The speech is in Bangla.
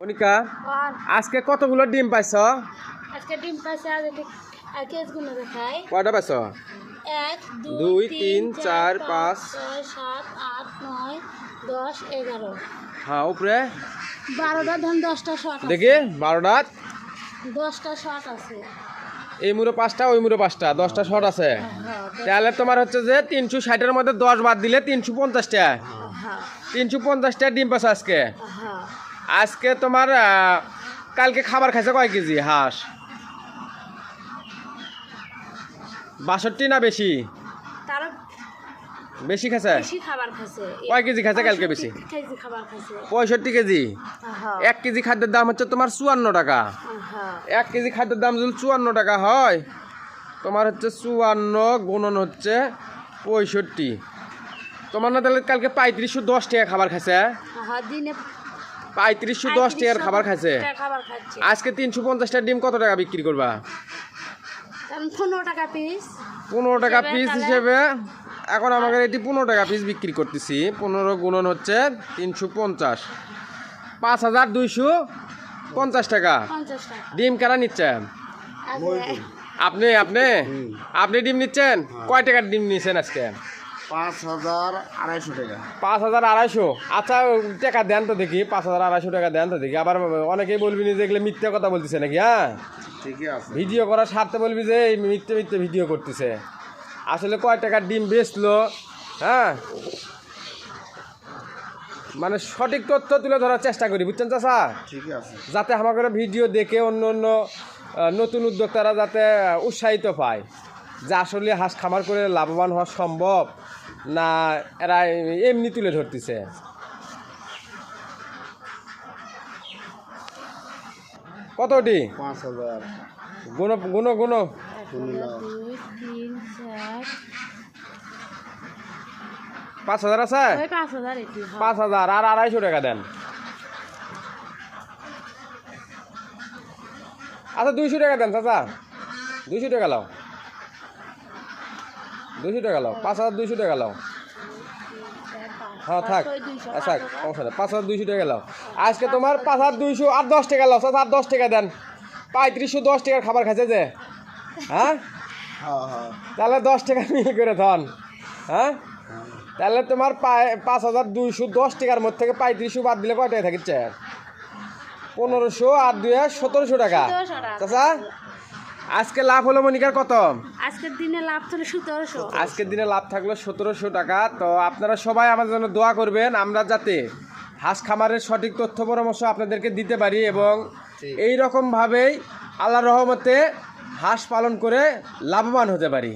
মনিকা আজকে কতগুলো ডিম পাইছ? আজকে ডিম পাইছে আর কেসগুলো দেখাই। কয়টা পাইছ? 1 2 2 3 3 4 4 5 6 7 8 9 10 11। হ্যাঁ উপরে 12টা ধান 10টা শর্ট দেখি 12টা 10টা শর্ট আছে। এই মুড়ো 5টা ওই মুড়ো 5টা 10টা শর্ট আছে। তাহলে তোমার হচ্ছে যে 360 এর মধ্যে 10 বাদ দিলে 350টা। হ্যাঁ 350টা ডিম পাইছ আজকে। হ্যাঁ আজকে তোমার কালকে খাবার খাইছে কয় কেজি হাঁস? 62 না বেশি? তার বেশি খাইছে? বেশি খাবার খাইছে। কয় কেজি খাইছে কালকে বেশি? কেজি খাবার খাইছে। 65 কেজি। হ্যাঁ 1 কেজি খাদ্যের দাম হচ্ছে তোমার 54 টাকা। হ্যাঁ 1 কেজি খাদ্যের দাম যদি 54 টাকা হয় তোমার হচ্ছে 54 গুণন হচ্ছে 65। তোমার না তাহলে কালকে 3510 টাকা খাবার খাইছে? হ্যাঁ দিনে 3510 টাকার খাবার খাইছে। খাবার খাচ্ছে। আজকে 350টা ডিম কত টাকা বিক্রি করবা? 15 টাকা পিস। 15 টাকা পিস হিসেবে এখন আমাকে এটি 15 টাকা পিস বিক্রি করতেছি। 15 গুণন হচ্ছে 350, 5250 টাকা। 50 টাকা। ডিম কারা নিচ্ছে? আপনি আপনি আপনি ডিম নিচ্ছেন? কয় টাকার ডিম নিচ্ছেন আজকে? 5250 টাকা। 5250। আচ্ছা টাকা দেন তো দেখি, 5250 টাকা দেন তো দেখি। আবার অনেকেই বলবি না যে এগুলো মিথ্যা কথা বলতেছে নাকি? হ্যাঁ ঠিকই আছে। ভিডিও করার স্বার্থে বলবি যে এই মিথ্যে মিথ্যে ভিডিও করতেছে। আসলে কয় টাকার ডিম বেচলো, হ্যাঁ মানে সঠিক তথ্য তুলে ধরার চেষ্টা করি, বুঝছেন চাচা? ঠিকই আছে। যাতে আমাদের ভিডিও দেখে অন্য অন্য নতুন উদ্যোক্তারা যাতে উৎসাহিত পায় যে আসলে হাঁস খামার করে লাভবান হওয়া সম্ভব না এরা এমনি তুলে ধরতেছে। কতটি 5000 গুণ গুণ গুণ 1 2 3 4 5000 আছে? ওই 5000 এটি। 5000 আর 250 টাকা দেন। আচ্ছা 200 টাকা দেন চাচা, 200 টাকা লাও, 200 টাকা লাও, 5200 টাকা লাও। হ্যাঁ থাক আচ্ছা সমস্যা নেই, 5200 টাকা লাও। আজকে তোমার 5200 আর 10 টাকা লাও চাচা, আর 10 টাকা দেন। 3510 টাকার খাবার খাইছে যে, হ্যাঁ হ্যাঁ হ্যাঁ তাহলে 10 টাকা মিল করে ধন। হ্যাঁ তাহলে তোমার 5210 টাকার মধ্যে থেকে 3500 বাদ দিলে কয় টাকা থাকিচ্ছে? 1500 আর 2 1700 টাকা। 1700 টাকা। চাচা আজকে লাভ হলো মনিকার কত? আজকের দিনে লাভ ছিল 1700। আজকের দিনে লাভ থাকলো 1700 টাকা। তো আপনারা সবাই আমাদের জন্য দোয়া করবেন, আমরা যাতে হাঁস খামারের সঠিক তথ্য পরামর্শ আপনাদেরকে দিতে পারি এবং এই রকমভাবেই আল্লাহর রহমতে হাঁস পালন করে লাভবান হতে পারি।